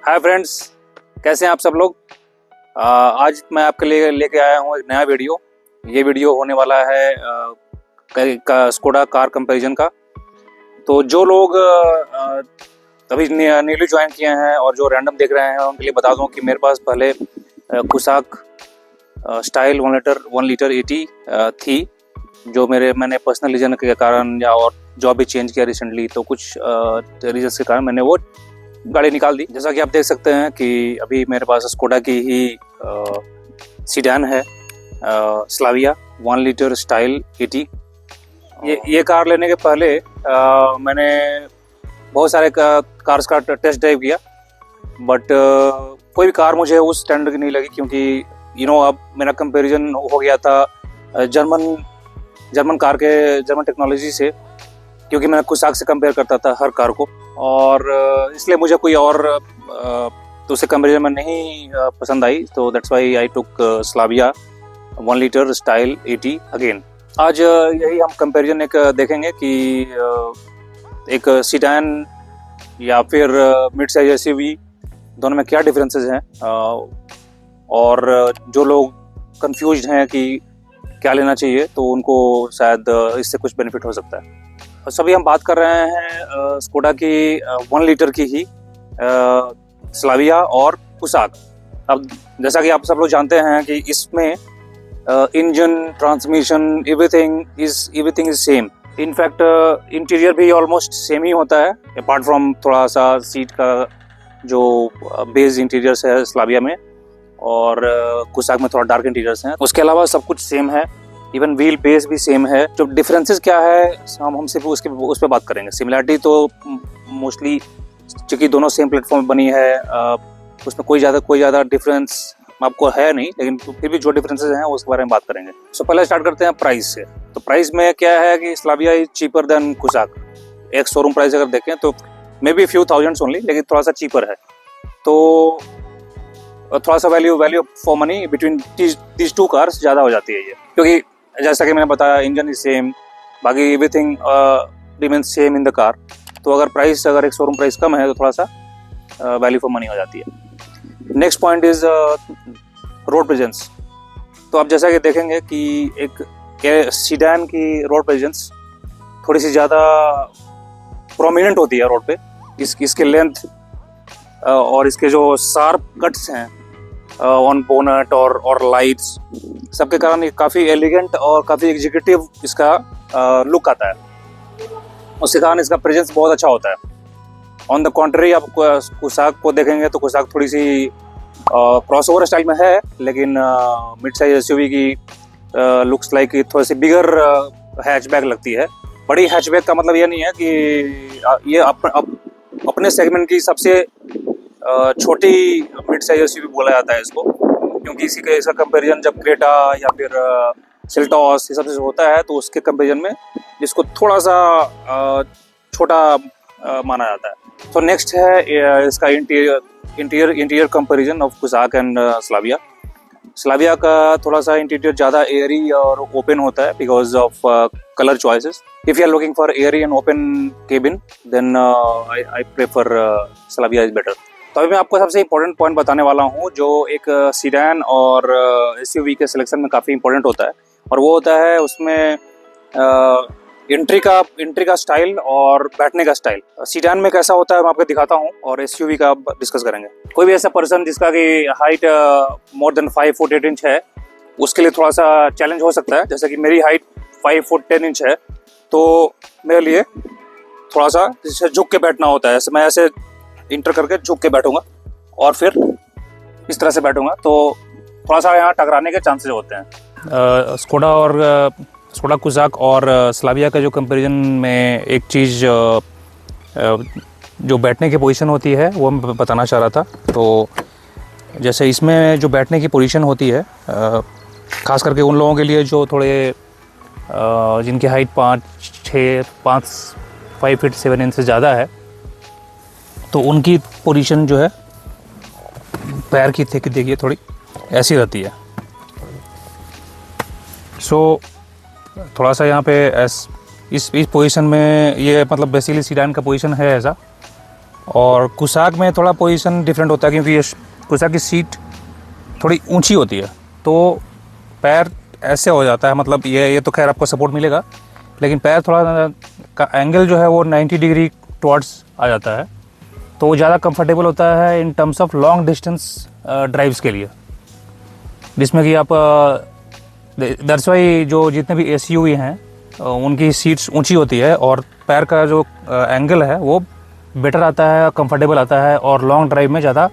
Hi friends, कैसे हैं आप सब लोग। आज मैं आपके लिए लेके आया हूँ एक नया वीडियो। ये वीडियो होने वाला है स्कोडा कार कंपैरिजन का। तो जो लोग अभी न्यूली ज्वाइन किए हैं और जो रैंडम देख रहे हैं उनके लिए बता दूं कि मेरे पास पहले कुसाक स्टाइल 1 लीटर 80 थी, जो मैंने पर्सनल रीजन के कारण या और जॉब भी चेंज किया रिसेंटली, तो कुछ रीजन के कारण मैंने वो गाड़ी निकाल दी। जैसा कि आप देख सकते हैं कि अभी मेरे पास स्कोडा की ही सीडान है, स्लाविया 1 लीटर स्टाइल 80। ये कार लेने के पहले मैंने बहुत सारे कार्स का टेस्ट ड्राइव किया, बट कोई भी कार मुझे उस स्टैंडर्ड की नहीं लगी, क्योंकि अब मेरा कंपैरिजन हो गया था जर्मन टेक्नोलॉजी से, क्योंकि मैं कुसाक से कंपेयर करता था हर कार को, और इसलिए मुझे कोई और दूसरे कंपैरिजन में नहीं पसंद आई। तो that's why I took Slavia 1 litre style 80 again. आज यही हम कंपैरिजन एक देखेंगे कि एक सीडान या फिर मिड साइज एसयूवी दोनों में क्या डिफरेंसेस हैं, और जो लोग कंफ्यूज्ड हैं कि क्या लेना चाहिए तो उनको शायद इससे कुछ बेनिफिट हो सकता है। सभी हम बात कर रहे हैं स्कोडा की 1 लीटर की ही स्लाविया और कुसाक। अब जैसा कि आप सब लोग जानते हैं कि इसमें engine, transmission, everything is same. In fact interior भी ऑलमोस्ट सेम ही होता है, अपार्ट फ्रॉम थोड़ा सा सीट का जो बेस इंटीरियर्स है स्लाविया में, और कुसाक में थोड़ा डार्क इंटीरियर्स हैं। उसके अलावा सब कुछ सेम है, इवन व्हील बेस भी सेम है। जो डिफरेंसेस क्या है हम सिर्फ उस पर बात करेंगे। सिमिलरिटी तो मोस्टली, क्योंकि दोनों सेम प्लेटफॉर्म में बनी है, उसमें कोई ज़्यादा डिफरेंस आपको है नहीं, लेकिन फिर भी जो डिफरेंसेस हैं उसके बारे में बात करेंगे। सो पहले स्टार्ट करते हैं प्राइस से। तो प्राइस में क्या है कि स्लाविया इज चीपर देन कुसाक। एक शोरूम प्राइस अगर देखें तो may be few thousands only, लेकिन थोड़ा सा चीपर है। तो थोड़ा सा value for money between these two cars ज़्यादा हो जाती है ये, क्योंकि जैसा कि मैंने बताया इंजन इज सेम, बाकी everything remains same in the car. तो अगर एक शोरूम प्राइस कम है तो थोड़ा सा वैल्यू फॉर मनी हो जाती है। Next point is road presence. तो आप जैसा कि देखेंगे कि एक सीडान की रोड प्रेजेंस थोड़ी सी ज़्यादा प्रोमिनेंट होती है रोड पे। इसके लेंथ और इसके जो शार्प कट्स हैं ऑन बोनट और लाइट्स, सबके कारण ये काफ़ी एलिगेंट और काफ़ी एग्जीक्यूटिव इसका लुक आता है। उसके कारण इसका प्रेजेंस बहुत अच्छा होता है। ऑन द कॉन्ट्री आप कुसाक को देखेंगे तो कुसाक थोड़ी सी क्रॉसओवर स्टाइल में है, लेकिन मिड साइज एसयूवी की लुक्स लाइक थोड़ी सी बिगर हैचबैक लगती है। बड़ी हैचबैक का मतलब ये नहीं है कि ये अपने सेगमेंट की सबसे छोटी मिड साइज एसयूवी बोला जाता है इसको, क्योंकि इसका कंपैरिजन जब क्रेटा या फिर सेल्टॉस ये सब से होता है तो उसके कंपैरिजन में इसको थोड़ा सा छोटा माना जाता है। तो नेक्स्ट है इसका interior comparison of Kushaq and Slavia. Slavia का थोड़ा सा इंटीरियर ज़्यादा एयरी और ओपन होता है because of colour choices. If you are looking for airy and open cabin then I prefer Slavia is better. तो अभी मैं आपको सबसे इम्पोर्टेंट पॉइंट बताने वाला हूँ, जो एक सीडान और एसयूवी के सिलेक्शन में काफ़ी इंपॉर्टेंट होता है, और वो होता है उसमें एंट्री का स्टाइल और बैठने का स्टाइल। सीडान में कैसा होता है मैं आपको दिखाता हूँ, और एसयूवी का डिस्कस करेंगे। कोई भी ऐसा पर्सन जिसका कि height more than 5 foot 8 inch है, उसके लिए थोड़ा सा चैलेंज हो सकता है। जैसे कि मेरी हाइट 5 फुट 10 इंच है, तो मेरे लिए थोड़ा सा जैसे झुक के बैठना होता है। मैं ऐसे इंटर करके झुक के बैठूंगा और फिर इस तरह से बैठूंगा, तो थोड़ा सा यहाँ टकराने के चांसेस होते हैं। स्कोडा कुसाक और स्लाविया का जो कंपैरिजन में एक चीज़ जो बैठने की पोजीशन होती है वो मैं बताना चाह रहा था। तो जैसे इसमें जो बैठने की पोजीशन होती है, खास करके उन लोगों के लिए जो थोड़े जिनकी हाइट 5 फीट 7 इंच से ज़्यादा है, तो उनकी पोजीशन जो है पैर की देखिए थोड़ी ऐसी रहती है। सो थोड़ा सा यहाँ पे इस पोजीशन में ये मतलब बेसिकली सीडान का पोजीशन है ऐसा, और कुसाक में थोड़ा पोजीशन डिफरेंट होता है, क्योंकि ये कुसाक की सीट थोड़ी ऊंची होती है, तो पैर ऐसे हो जाता है, मतलब ये तो खैर आपको सपोर्ट मिलेगा, लेकिन पैर थोड़ा का एंगल जो है वो 90 डिग्री टुवर्ड्स आ जाता है, तो वो ज़्यादा कंफर्टेबल होता है in terms of long distance drives के लिए, जिसमें कि आप दैट्स वाई जो जितने भी एसयूवी हैं उनकी सीट्स ऊंची होती है और पैर का जो एंगल है वो बेटर आता है, कंफर्टेबल आता है, और लॉन्ग ड्राइव में ज़्यादा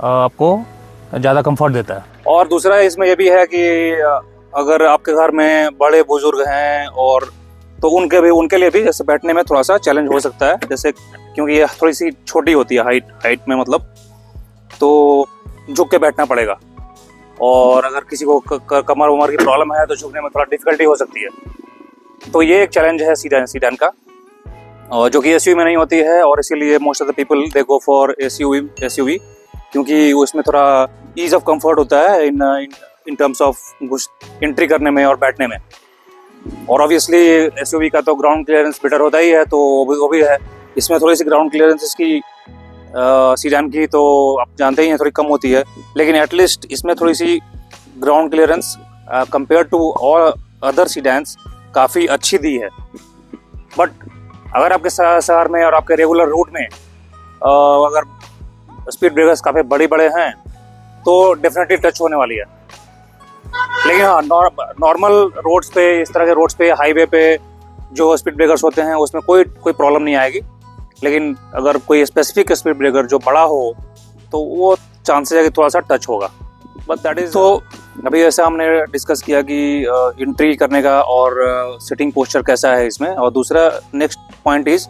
आपको ज़्यादा कंफर्ट देता है। और दूसरा इसमें ये भी है कि अगर आपके घर में बड़े बुजुर्ग हैं और तो उनके लिए भी जैसे बैठने में थोड़ा सा चैलेंज हो सकता है, जैसे क्योंकि ये थोड़ी सी छोटी होती है हाइट में, मतलब तो झुक के बैठना पड़ेगा, और अगर किसी को कमर उमर की प्रॉब्लम है तो झुकने में थोड़ा डिफिकल्टी हो सकती है। तो ये एक चैलेंज है सीडान का, और जो कि एसयूवी में नहीं होती है, और इसीलिए most of the people they go for SUV, क्योंकि उसमें थोड़ा ईज ऑफ कंफर्ट होता है इन टर्म्स ऑफ एंट्री करने में और बैठने में। और ऑब्वियसली एसयूवी का तो ग्राउंड क्लियरेंस बेटर होता ही है, तो वो भी है। इसमें थोड़ी सी ग्राउंड क्लियरेंस इसकी सीडान की तो आप जानते ही हैं थोड़ी कम होती है, लेकिन एटलीस्ट इसमें थोड़ी सी ground clearance compare to all other sedans काफ़ी अच्छी दी है। बट अगर आपके शहर में और आपके रेगुलर रूट में अगर स्पीड ब्रेकर्स काफ़ी बड़े हैं तो डेफिनेटली टच होने वाली है। लेकिन हाँ, नॉर्मल रोड्स पे, इस तरह के रोड्स पे, हाईवे पे जो स्पीड ब्रेकर्स होते हैं उसमें कोई प्रॉब्लम नहीं आएगी। लेकिन अगर कोई स्पेसिफिक स्पीड ब्रेकर जो बड़ा हो तो वो चांसेस है कि थोड़ा सा टच होगा, बट दैट इज। तो अभी ऐसा हमने डिस्कस किया कि एंट्री करने का और सिटिंग पोस्चर कैसा है इसमें, और दूसरा नेक्स्ट पॉइंट इज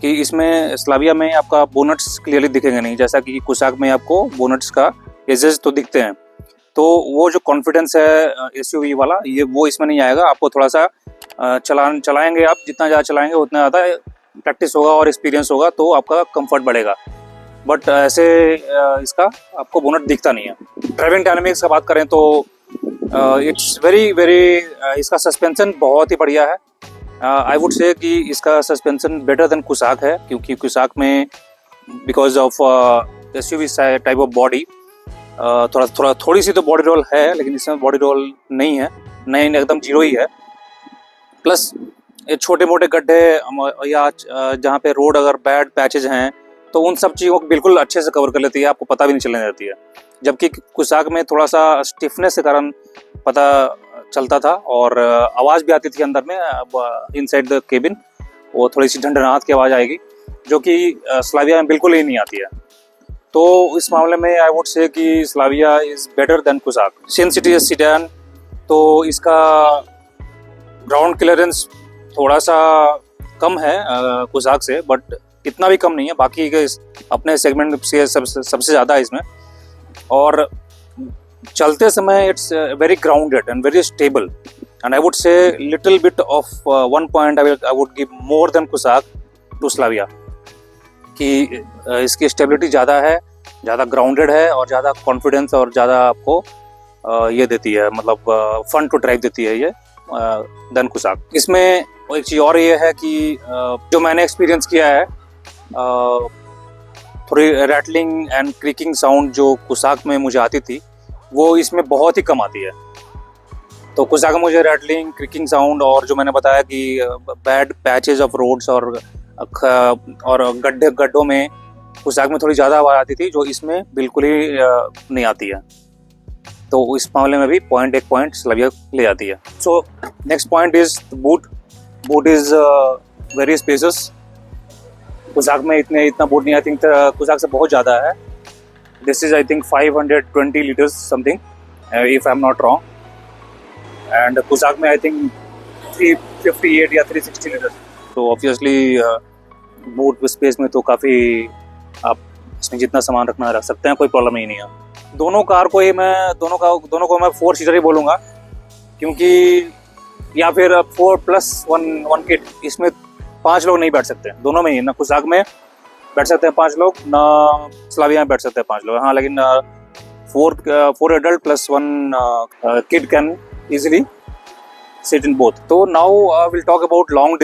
कि इसमें स्लाविया में आपका बोनट्स क्लियरली दिखेंगे नहीं, जैसा कि कुसाक में आपको बोनट्स का एजेस तो दिखते हैं। तो वो जो कॉन्फिडेंस है एसयूवी वाला, ये वो इसमें नहीं आएगा। आपको थोड़ा सा चलाएंगे आप, जितना ज़्यादा चलाएंगे उतना ज़्यादा प्रैक्टिस होगा और एक्सपीरियंस होगा, तो आपका कंफर्ट बढ़ेगा। बट ऐसे इसका आपको बोनट दिखता नहीं है। ड्राइविंग डायनामिक्स का बात करें तो इट्स वेरी इसका सस्पेंशन बहुत ही बढ़िया है। आई वुड से कि इसका सस्पेंशन बेटर देन कुसाक है, क्योंकि कुसाक में because of SUV type of body थोड़ी सी तो बॉडी रोल है, लेकिन इसमें बॉडी रोल नहीं है, नहीं एकदम जीरो ही है। प्लस ये छोटे मोटे गड्ढे या जहाँ पे रोड अगर बैड पैचेज हैं तो उन सब चीज़ों को बिल्कुल अच्छे से कवर कर लेती है, आपको पता भी नहीं चलने देती है। जबकि कुसाक में थोड़ा सा स्टिफनेस के कारण पता चलता था और आवाज़ भी आती थी अंदर में इनसाइड द केबिन, वो थोड़ी सी ढंढनाहट की आवाज़ आएगी, जो कि स्लाविया में बिल्कुल ही नहीं आती है। तो इस मामले में आई वुड से कि Slavia is better than Kushaq. Since it is sedan, तो इसका ग्राउंड क्लियरेंस थोड़ा सा कम है कुसाक से, बट इतना भी कम नहीं है, बाकी के अपने सेगमेंट से सबसे ज़्यादा है इसमें। और चलते समय it's very grounded and very stable, and I would say little bit of 1 point I would give more than Kushaq to Slavia, कि इसकी स्टेबिलिटी ज़्यादा है, ज़्यादा ग्राउंडेड है, और ज़्यादा कॉन्फिडेंस और ज़्यादा आपको ये देती है, मतलब फन टू ड्राइव देती है ये देन कुसाक। इसमें एक चीज़ और ये है कि जो मैंने एक्सपीरियंस किया है, थोड़ी रैटलिंग एंड क्रिकिंग साउंड जो कुसाक में मुझे आती थी वो इसमें बहुत ही कम आती है। तो कुसाक में मुझे रैटलिंग, क्रिकिंग साउंड, और जो मैंने बताया कि बैड पैचेज ऑफ रोड्स और गड्ढों में कुसाक में थोड़ी ज़्यादा आवाज़ आती थी, जो इसमें बिल्कुल ही नहीं आती है। तो इस मामले में भी एक पॉइंट स्लाविया ले जाती है। So next point is boot is very spacious. Kushaq में इतना बूट नहीं, आई थिंक कुसाक से बहुत ज़्यादा है। This is I think 520 litres something, if I am not wrong, and Kushaq में आई थिंक 358 या 360 लीटर्स। तो ऑब्वियसली बूट स्पेस में तो काफ़ी आप इसमें जितना सामान रखना रख सकते हैं, कोई प्रॉब्लम ही नहीं है। दोनों को मैं 4 सीटर ही बोलूँगा, क्योंकि या फिर 4+1 किट, इसमें 5 लोग नहीं बैठ सकते दोनों में ही। ना कुसाक में बैठ सकते हैं 5 लोग, ना स्लाविया में बैठ सकते हैं 5 लोग। हाँ, लेकिन 4 adult plus 1 kid can easily sit in both. So now we'll talk about long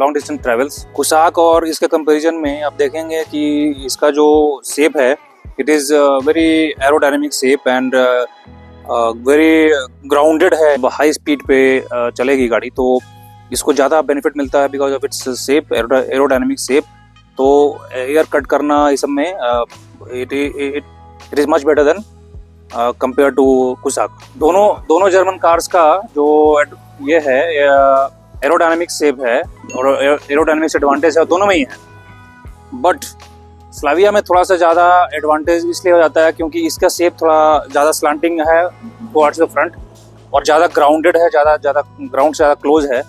long distance travels. Kushaq और इसके कंपैरिजन में आप देखेंगे कि इसका जो शेप है, it is very aerodynamic shape and very grounded है। हाई स्पीड पे चलेगी गाड़ी तो इसको ज़्यादा बेनिफिट मिलता है because of its shape, aerodynamic shape. तो एयर कट करना इस सब में it is much better than compare to Kushaq. दोनों जर्मन कार्स का जो ये है एरोडायनेमिक शेप है और एरोडायनेमिक्स एडवांटेज है, दोनों में ही है। बट स्लाविया में थोड़ा सा ज़्यादा एडवांटेज इसलिए हो जाता है क्योंकि इसका शेप थोड़ा ज़्यादा स्लांटिंग है टुवर्ड्स द फ्रंट और ज़्यादा ग्राउंडेड है, ज़्यादा ग्राउंड से ज़्यादा क्लोज है,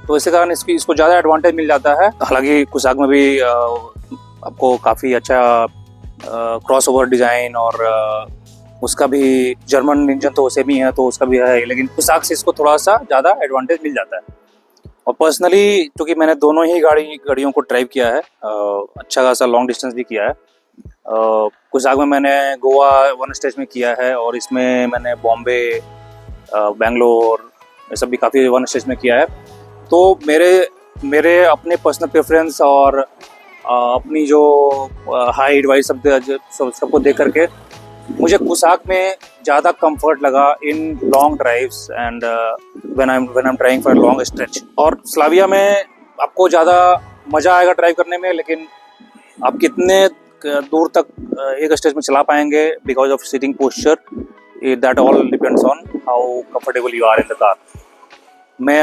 तो इसी कारण इसको ज़्यादा एडवांटेज मिल जाता है। हालांकि कुसाक में भी आपको काफ़ी अच्छा क्रॉस ओवर डिज़ाइन और उसका भी जर्मन इंजन तो सेम ही है तो उसका भी है, लेकिन कुसाक से इसको थोड़ा सा ज़्यादा एडवांटेज मिल जाता है। और पर्सनली क्योंकि मैंने दोनों ही गाड़ियों को ड्राइव किया है, अच्छा खासा लॉन्ग डिस्टेंस भी किया है। कुसाक में मैंने गोवा वन स्टेज में किया है और इसमें मैंने बॉम्बे, बेंगलोर ये सब भी काफ़ी वन स्टेज में किया है। तो मेरे अपने पर्सनल प्रेफरेंस और अपनी जो हाइट वाइट सबको देख करके मुझे कुसाक में ज़्यादा कंफर्ट लगा in long drives and when I am driving for long stretch. और स्लाविया में आपको ज़्यादा मज़ा आएगा ड्राइव करने में, लेकिन आप कितने दूर तक एक स्टेज में चला पाएंगे because of seating posture, that all depends on how comfortable you are in the car.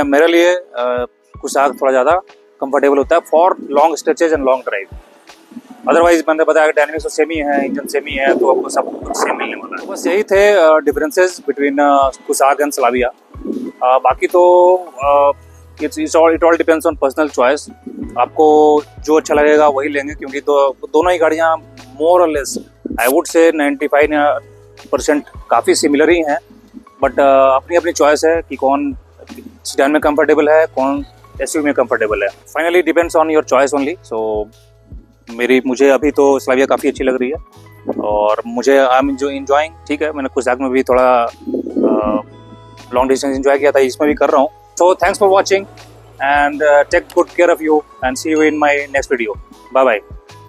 मेरे लिए कुसाक थोड़ा ज़्यादा कंफर्टेबल होता है for long stretches and long drive. Otherwise मैंने बताया डायनेमिक्स तो सेम ही है, इंजन सेम ही है, तो आपको सब कुछ सेम मिलने वाला है। बस यही थे डिफरेंसेस बिटवीन कुसाक एंड स्लाविया। बाकी तो it all depends on personal choice. आपको जो अच्छा लगेगा वही लेंगे क्योंकि तो दोनों ही गाड़ियाँ मोर और लेस आई वुड से 95% काफ़ी सिमिलर ही हैं, बट अपनी अपनी चॉइस है कि कौन सेडान में कंफर्टेबल है, कौन एसयूवी में कंफर्टेबल है। Finally depends on your choice only. So मुझे अभी तो स्लाविया काफ़ी अच्छी लग रही है और मुझे आई एम इंजॉइंग। ठीक है, मैंने कुसाक में भी थोड़ा लॉन्ग डिस्टेंस एंजॉय किया था, इसमें भी कर रहा हूँ। So thanks for watching and take good care of you and see you in my next video. Bye bye.